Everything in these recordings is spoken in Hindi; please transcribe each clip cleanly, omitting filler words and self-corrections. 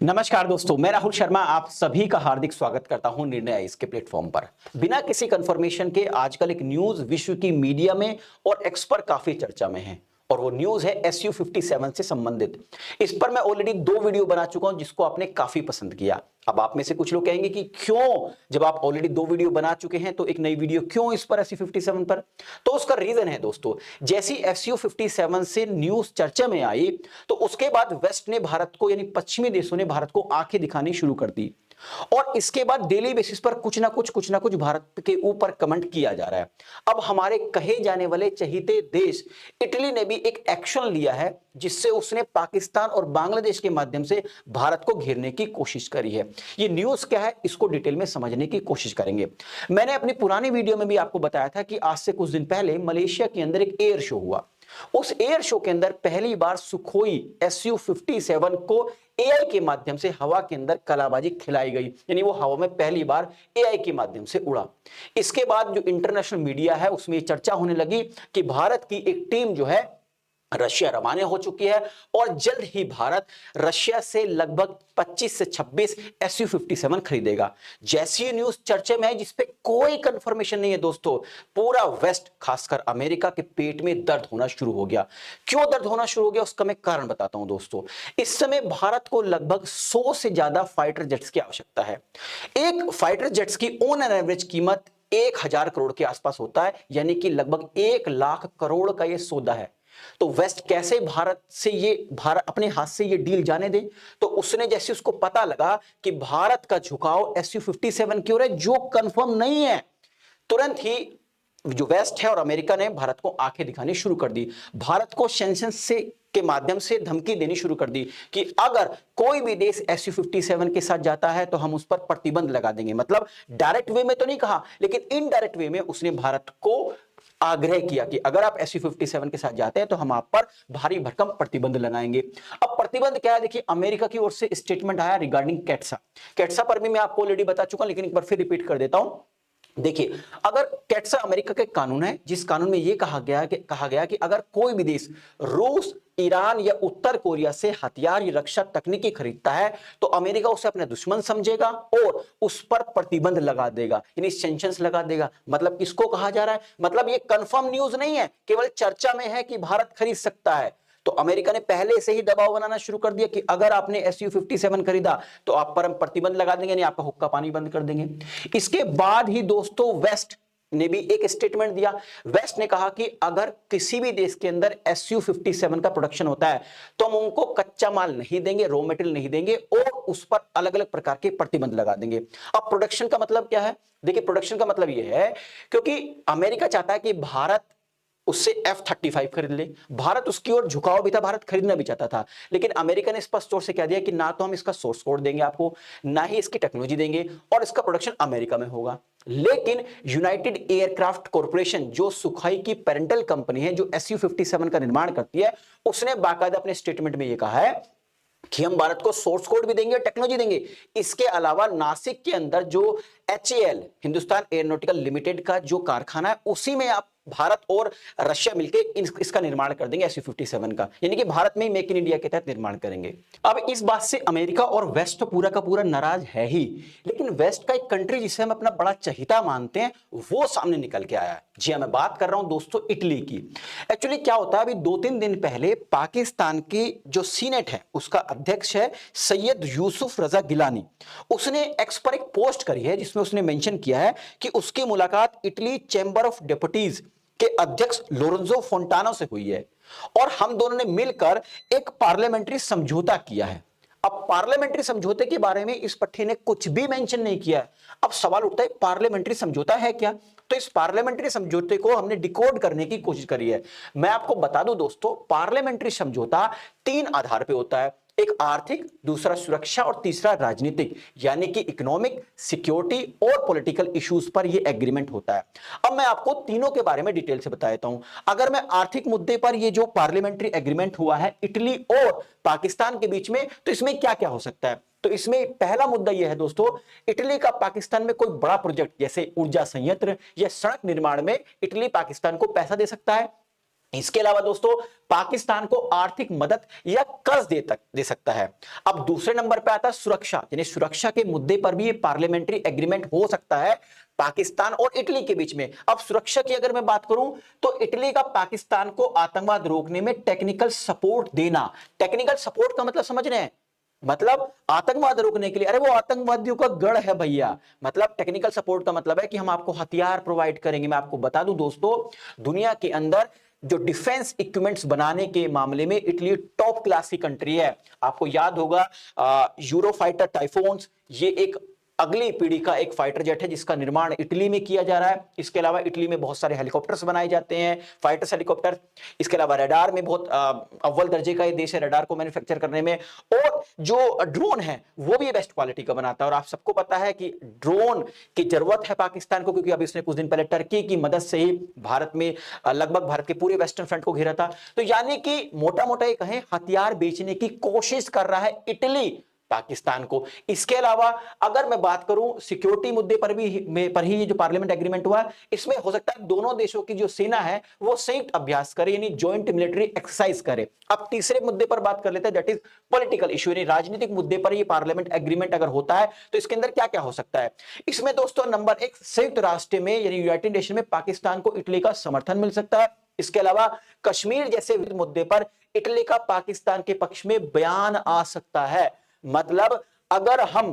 नमस्कार दोस्तों, मैं राहुल शर्मा आप सभी का हार्दिक स्वागत करता हूं निर्णय आइज के प्लेटफॉर्म पर। बिना किसी कंफर्मेशन के आजकल एक न्यूज विश्व की मीडिया में और एक्स पर काफी चर्चा में है और वो न्यूज है SU-57 से संबंधित। इस पर मैं ऑलरेडी 2 वीडियो बना चुका हूं जिसको आपने काफी पसंद किया। अब आप में से कुछ लोग कहेंगे कि क्यों, जब आप ऑलरेडी 2 वीडियो बना चुके हैं तो एक नई वीडियो क्यों इस पर SU-57 पर। तो उसका रीजन है दोस्तों, जैसी SU-57 से न्यूज चर्चा में आई तो उसके बाद वेस्ट ने भारत को, यानी पश्चिमी देशों ने भारत को आंखें दिखानी शुरू कर दी और इसके बाद डेली बेसिस पर कुछ ना कुछ भारत के ऊपर कमेंट किया जा रहा है। अब हमारे कहे जाने वाले चहीते देश इटली ने भी एक एक्शन लिया है जिससे उसने पाकिस्तान और बांग्लादेश के माध्यम से भारत को घेरने की कोशिश करी है। ये न्यूज क्या है, इसको डिटेल में समझने की कोशिश करेंगे। मैंने अपनी पुरानी वीडियो में भी आपको बताया था कि आज से कुछ दिन पहले मलेशिया के अंदर एक एयर शो हुआ। उस एयर शो के अंदर पहली बार सुखोई SU-57 को एआई के माध्यम से हवा के अंदर कलाबाजी खिलाई गई, यानी वो हवा में पहली बार एआई के माध्यम से उड़ा। इसके बाद जो इंटरनेशनल मीडिया है उसमें चर्चा होने लगी कि भारत की एक टीम जो है रशिया रवाना हो चुकी है और जल्द ही भारत रशिया से लगभग 25 से 26 SU-57 खरीदेगा। जैसी न्यूज चर्चा में है जिसपे कोई कंफर्मेशन नहीं है दोस्तों, पूरा वेस्ट खासकर अमेरिका के पेट में दर्द होना शुरू हो गया। क्यों दर्द होना शुरू हो गया उसका मैं कारण बताता हूं दोस्तों। इस समय भारत को लगभग 100 से ज्यादा फाइटर जेट्स की आवश्यकता है। एक फाइटर जेट्स की ऑन एन एवरेज कीमत 1000 करोड़ के आसपास होता है, यानी कि लगभग 1 लाख करोड़ का यह सौदा है। तो वेस्ट कैसे भारत अपने हाथ से ये डील जाने दे। तो उसने जैसे उसको पता लगा कि भारत का झुकाव SU-57 की ओर है जो कंफर्म नहीं है, तुरंत ही जो वेस्ट है और अमेरिका ने भारत को आंखें दिखानी शुरू कर दी। भारत को सैंक्शंस से के माध्यम से धमकी देनी शुरू कर दी कि अगर कोई भी देश SU-57 के साथ जाता है तो हम उस पर प्रतिबंध लगा देंगे। मतलब डायरेक्ट वे में तो नहीं कहा, लेकिन इनडायरेक्ट वे में उसने भारत को आग्रह किया कि अगर आप SU-57 के साथ जाते हैं तो हम आप पर भारी भरकम प्रतिबंध लगाएंगे। अब प्रतिबंध क्या है, देखिए अमेरिका की ओर से स्टेटमेंट आया रिगार्डिंग कैट्सा पर भी मैं आपको ऑलरेडी बता चुका हूं, लेकिन एक बार फिर रिपीट कर देता हूं। देखिए, अगर कैट्सा अमेरिका के कानून है जिस कानून में यह कहा गया कि अगर कोई भी देश रूस, ईरान या उत्तर कोरिया से हथियार या रक्षा तकनीकी खरीदता है तो अमेरिका उसे अपना दुश्मन समझेगा और उस पर प्रतिबंध लगा देगा, यानी सैंक्शंस लगा देगा। मतलब किसको कहा जा रहा है, मतलब ये कंफर्म न्यूज नहीं है, केवल चर्चा में है कि भारत खरीद सकता है। तो अमेरिका ने पहले से ही दबाव बनाना शुरू कर दिया कि अगर आपने SU-57 खरीदा तो आप पर हम प्रतिबंध लगा देंगे, यानी आपका हुक्का पानी बंद कर देंगे। इसके बाद ही दोस्तों वेस्ट ने भी एक स्टेटमेंट दिया। वेस्ट ने कहा कि अगर किसी भी देश के अंदर SU-57 का प्रोडक्शन होता है तो हम उनको कच्चा माल नहीं देंगे, रॉ मटेरियल नहीं देंगे और उस पर अलग अलग प्रकार के प्रतिबंध लगा देंगे। अब प्रोडक्शन का मतलब क्या है, देखिए प्रोडक्शन का मतलब यह है क्योंकि अमेरिका चाहता है कि भारत उससे F-35 खरीद ले। भारत उसकी ओर झुकाव भी था, भारत खरीदना भी चाहता था, लेकिन अमेरिका ने स्पष्ट तौर से कह दिया कि ना तो हम इसका सोर्स कोड देंगे आपको, ना ही इसकी टेक्नोलॉजी देंगे और इसका प्रोडक्शन अमेरिका में होगा। लेकिन यूनाइटेड एयरक्राफ्ट कॉर्पोरेशन जो सुखाई की पेरेंटल कंपनी है जो SU-57 का निर्माण करती है, उसने बाकायदा अपने स्टेटमेंट में यह कहा है कि हम भारत को सोर्स कोड भी देंगे और टेक्नोलॉजी देंगे। इसके अलावा नासिक के अंदर जो HAL हिंदुस्तान एयरोनॉटिकल लिमिटेड का जो कारखाना है उसी में आप भारत और रशिया मिलकर इसका निर्माण कर देंगे SU-57 का, यानी कि भारत में ही मेक इन इंडिया के तहत निर्माण करेंगे। अब इस बात से अमेरिका और वेस्ट तो पूरा का पूरा नाराज है ही, लेकिन वेस्ट का एक कंट्री जिसे हम अपना बड़ा चहीता मानते हैं वो सामने निकल के आया है। जी हां, मैं बात कर रहा हूं दोस्तों इटली की। एक्चुअली क्या होता है, अभी 2-3 दिन पहले पाकिस्तान की जो सीनेट है उसका अध्यक्ष है सैयद यूसुफ रजा गिलानी, उसने एक्स पर एक पोस्ट करी है जिसमें उसने मेंशन किया है कि उसकी मुलाकात इटली चैंबर ऑफ डेप्यूटीज के अध्यक्ष लोरेंजो फोंटानो से हुई है और हम दोनों ने मिलकर एक पार्लियामेंट्री समझौता किया है। अब पार्लियामेंट्री समझौते के बारे में इस पट्टी ने कुछ भी मेंशन नहीं किया है। अब सवाल उठता है पार्लियामेंट्री समझौता है क्या, तो इस पार्लियामेंट्री समझौते को हमने डिकोड करने की कोशिश करी है। मैं आपको बता दूं दोस्तों, पार्लियामेंट्री समझौता 3 आधार पे होता है, एक आर्थिक, दूसरा सुरक्षा और तीसरा राजनीतिक, यानी कि इकोनॉमिक, सिक्योरिटी और पॉलिटिकल इश्यूज पर यह एग्रीमेंट होता है। अब मैं आपको तीनों के बारे में डिटेल से बता देता हूं। अगर मैं आर्थिक मुद्दे पर यह जो पार्लियामेंट्री एग्रीमेंट हुआ है इटली और पाकिस्तान के बीच में, तो इसमें क्या क्या हो सकता है। तो इसमें पहला मुद्दा यह है दोस्तों, इटली का पाकिस्तान में कोई बड़ा प्रोजेक्ट जैसे ऊर्जा संयंत्र या सड़क निर्माण में इटली पाकिस्तान को पैसा दे सकता है। इसके अलावा दोस्तों पाकिस्तान को आर्थिक मदद या कर्ज दे सकता है। अब दूसरे नंबर पे आता है सुरक्षा, यानी सुरक्षा के मुद्दे पर भी ये पार्लियामेंट्री एग्रीमेंट हो सकता है पाकिस्तान और इटली के बीच में। अब सुरक्षा की अगर मैं बात करूं तो इटली का पाकिस्तान को आतंकवाद रोकने में टेक्निकल सपोर्ट देना। टेक्निकल सपोर्ट का मतलब समझ रहे हैं, मतलब आतंकवाद रोकने के लिए, अरे वो आतंकवादियों का गढ़ है भैया। मतलब टेक्निकल सपोर्ट का मतलब है कि हम आपको हथियार प्रोवाइड करेंगे। मैं आपको बता दूं दोस्तों, दुनिया के अंदर जो डिफेंस इक्विपमेंट्स बनाने के मामले में इटली टॉप क्लास की कंट्री है। आपको याद होगा यूरोफाइटर टाइफोन्स, ये एक अगली पीढ़ी का एक फाइटर जेट है जिसका निर्माण इटली में किया जा रहा है। इसके अलावा इटली में बहुत सारे हेलीकॉप्टर्स बनाए जाते हैं, फाइटर्स हेलीकॉप्टर। इसके अलावा रडार में बहुत अव्वल दर्जे का ये देश है रडार को मैन्युफैक्चर करने में। और जो ड्रोन है वो भी बेस्ट क्वालिटी का बनाता है। और आप सबको पता है कि ड्रोन की जरूरत है पाकिस्तान को, क्योंकि अभी उसने कुछ दिन पहले टर्की की मदद से ही भारत में लगभग भारत के पूरे वेस्टर्न फ्रंट को घेरा था। तो यानी कि मोटा मोटा ये कहें हथियार बेचने की कोशिश कर रहा है इटली पाकिस्तान को। इसके अलावा अगर मैं बात करूं सिक्योरिटी मुद्दे पर ही ये जो पार्लियामेंट एग्रीमेंट हुआ, इसमें हो सकता है दोनों देशों की जो सेना है वो संयुक्त अभ्यास करे, यानी जॉइंट मिलिट्री एक्सरसाइज करे। अब तीसरे मुद्दे पर बात कर लेते हैं, दैट इज पॉलिटिकल इशू, यानी राजनीतिक मुद्दे पर ये पार्लियामेंट एग्रीमेंट अगर होता है तो इसके अंदर क्या क्या हो सकता है। इसमें दोस्तों नंबर एक, संयुक्त राष्ट्र में यानी यूनाइटेड नेशन में पाकिस्तान को इटली का समर्थन मिल सकता है। इसके अलावा कश्मीर जैसे मुद्दे पर इटली का पाकिस्तान के पक्ष में बयान आ सकता है। मतलब अगर हम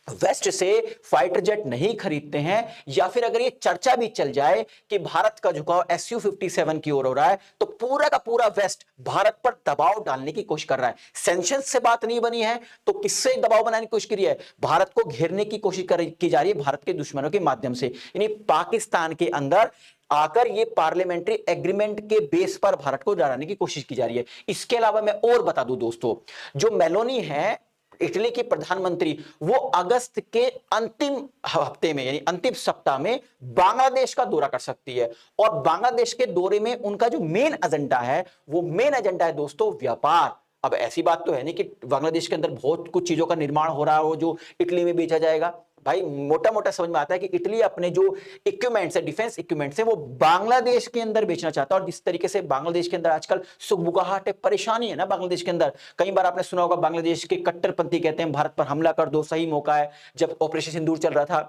वेस्ट से फाइटर जेट नहीं खरीदते हैं, या फिर अगर ये चर्चा भी चल जाए कि भारत का झुकाव SU-57 की ओर हो रहा है, तो पूरा का पूरा वेस्ट भारत पर दबाव डालने की कोशिश कर रहा है। सैंक्शन से बात नहीं बनी है तो किससे दबाव बनाने की कोशिश की है, भारत को घेरने की कोशिश की जा रही है भारत के दुश्मनों के माध्यम से। यानी पाकिस्तान के अंदर आकर ये पार्लियामेंट्री एग्रीमेंट के बेस पर भारत को डराने की कोशिश की जा रही है। इसके अलावा मैं और बता दूं दोस्तों, जो मेलोनी है इटली की प्रधानमंत्री, वो अगस्त के अंतिम हफ्ते में यानी अंतिम सप्ताह में बांग्लादेश का दौरा कर सकती है। और बांग्लादेश के दौरे में उनका जो मेन एजेंडा है वो मेन एजेंडा है दोस्तों व्यापार। अब ऐसी बात तो है नहीं कि बांग्लादेश के अंदर बहुत कुछ चीजों का निर्माण हो रहा है वो जो इटली में बेचा जाएगा। भाई मोटा मोटा समझ में आता है कि इटली अपने जो इक्विपमेंट्स है, डिफेंस इक्विपमेंट्स है, वो बांग्लादेश के अंदर बेचना चाहता है। और जिस तरीके से बांग्लादेश के अंदर आजकल सुगबुगाहट है, परेशानी है ना बांग्लादेश के अंदर, कई बार आपने सुना होगा बांग्लादेश के कट्टरपंथी कहते हैं भारत पर हमला कर दो, सही मौका है जब ऑपरेशन सिंदूर चल रहा था।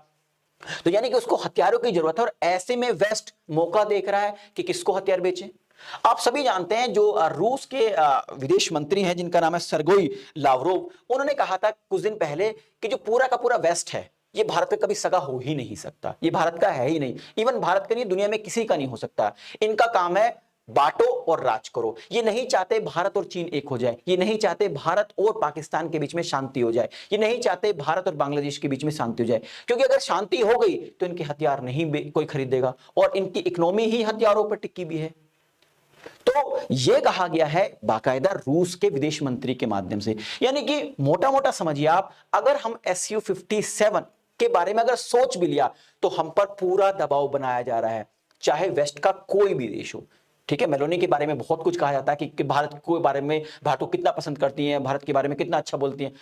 तो यानी कि उसको हथियारों की जरूरत है, और ऐसे में वेस्ट मौका देख रहा है कि किसको हथियार बेचे। आप सभी जानते हैं जो रूस के विदेश मंत्री हैं जिनका नाम है सरगोई लावरोव, उन्होंने कहा था कुछ दिन पहले कि जो पूरा का पूरा वेस्ट है ये भारत पे कभी सगा हो ही नहीं सकता, ये भारत का है ही नहीं। इवन भारत का नहीं, दुनिया में किसी का नहीं हो सकता। इनका काम है बांटो और राज करो। ये नहीं चाहते भारत और चीन एक हो जाए, ये नहीं चाहते भारत और पाकिस्तान के बीच में शांति हो जाए, ये नहीं चाहते भारत और बांग्लादेश के बीच में शांति हो जाए, क्योंकि अगर शांति हो गई तो इनके हथियार नहीं कोई खरीदेगा, और इनकी इकोनॉमी ही हथियारों पर टिकी भी है। तो यह कहा गया है बाकायदा रूस के विदेश मंत्री के माध्यम से। यानी कि मोटा मोटा समझिए आप, अगर हम SU-57 के बारे में अगर सोच भी लिया तो हम पर पूरा दबाव बनाया जा रहा है, चाहे वेस्ट का कोई भी देश हो। ठीक है, मेलोनी के बारे में बहुत कुछ कहा जाता है कि भारत के बारे में, भारत को कितना पसंद करती हैं, भारत के बारे में कितना अच्छा बोलती हैं।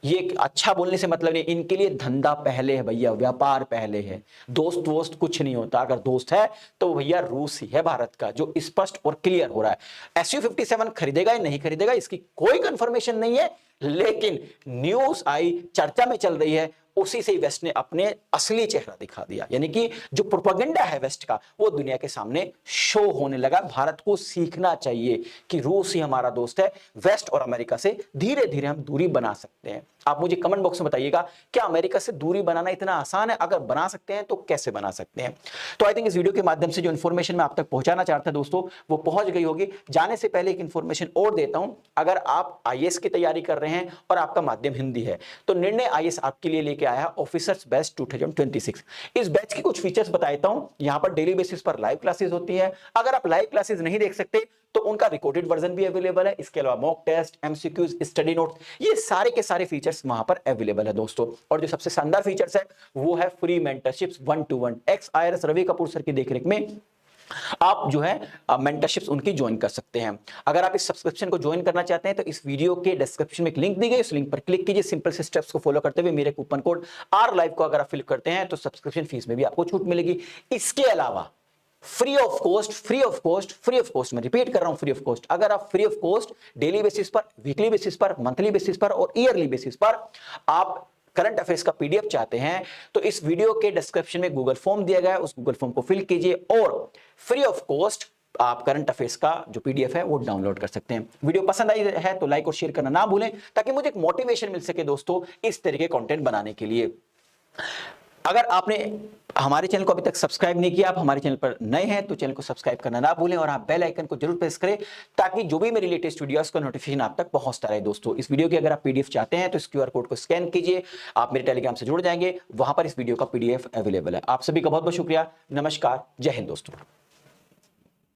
ये अच्छा बोलने से मतलब नहीं, इनके लिए धंधा पहले है भैया, व्यापार पहले है, दोस्त वोस्त कुछ नहीं होता। अगर दोस्त है तो भैया रूस ही है भारत का, जो स्पष्ट और क्लियर हो रहा है। SU-57 खरीदेगा या नहीं खरीदेगा इसकी कोई कंफर्मेशन नहीं है, लेकिन न्यूज आई, चर्चा में चल रही है, उसी से वेस्ट ने अपने असली चेहरा दिखा दिया। यानी कि जो प्रोपेगेंडा है वेस्ट का वो दुनिया के सामने शो होने लगा। भारत को सीखना चाहिए कि रूस ही हमारा दोस्त है, वेस्ट और अमेरिका से धीरे धीरे हम दूरी बना सकते हैं। आप मुझे कमेंट बॉक्स में बताइएगा, क्या अमेरिका से दूरी बनाना इतना आसान है? अगर बना सकते हैं तो कैसे बना सकते हैं? तो आई थिंक इस वीडियो के माध्यम से जो इन्फॉर्मेशन मैं आप तक पहुंचाना चाहता दोस्तों वो पहुंच गई होगी। जाने से पहले एक इन्फॉर्मेशन और देता हूं, अगर आप IAS की तैयारी कर रहे हैं और आपका माध्यम हिंदी है तो निर्णय IAS आपके लिए लेके आया ऑफिसर्स बैच 2026। इस बैच की कुछ फीचर्स बताता हूं। यहां पर डेली बेसिस पर लाइव क्लासेस होती है। अगर आप लाइव क्लासेस नहीं देख सकते तो उनका रिकॉर्डेड वर्जन भी अवेलेबल है। इसके अलावा mock test, MCQs, study notes, ये सारे के सारे फीचर्स वहां पर अवेलेबल है दोस्तों। और जो सबसे शानदार फीचर्स है वो है free mentorships 1-to-1। XIRS Ravi Kapoor sir की देखरेख में आप जो है मेंटरशिप्स उनकी ज्वाइन कर सकते हैं। अगर आप इस सब्सक्रिप्शन को ज्वाइन करना चाहते हैं तो इस वीडियो के डिस्क्रिप्शन में एक लिंक दी गई, उस लिंक पर क्लिक कीजिए। सिंपल से स्टेप्स को फॉलो करते हुए मेरे कूपन कोड RLive को अगर आप फिल करते हैं तो सब्सक्रिप्शन फीस में भी आपको छूट मिलेगी। इसके अलावा free of cost, free of cost, free of cost, मैं रिपीट कर रहा हूं, फ्री ऑफ कॉस्ट। अगर आप free of cost daily basis पर, वीकली बेसिस पर, मंथली बेसिस पर और ईयरली बेसिस पर आप करंट अफेयर्स का पीडीएफ चाहते हैं तो इस वीडियो के डिस्क्रिप्शन में गूगल फॉर्म दिया गया है, उस गूगल फॉर्म को फिल कीजिए और फ्री ऑफ कॉस्ट आप करंट अफेयर्स का जो पीडीएफ है वो डाउनलोड कर सकते हैं। वीडियो पसंद आई है तो लाइक और शेयर करना ना भूलें ताकि मुझे एक मोटिवेशन मिल सके दोस्तों इस तरीके कंटेंट बनाने के लिए। अगर आपने हमारे चैनल को अभी तक सब्सक्राइब नहीं किया, आप हमारे चैनल पर नए हैं तो चैनल को सब्सक्राइब करना ना भूलें और आप बेल आइकन को जरूर प्रेस करें ताकि जो भी मेरे लेटेस्ट वीडियोस का नोटिफिकेशन आप तक पहुंचता रहे। दोस्तों इस वीडियो की अगर आप पीडीएफ चाहते हैं तो इस क्यूआर कोड को स्कैन कीजिए, आप मेरे टेलीग्राम से जुड़ जाएंगे, वहां पर इस वीडियो का पीडीएफ अवेलेबल है। आप सभी का बहुत बहुत शुक्रिया। नमस्कार, जय हिंद दोस्तों।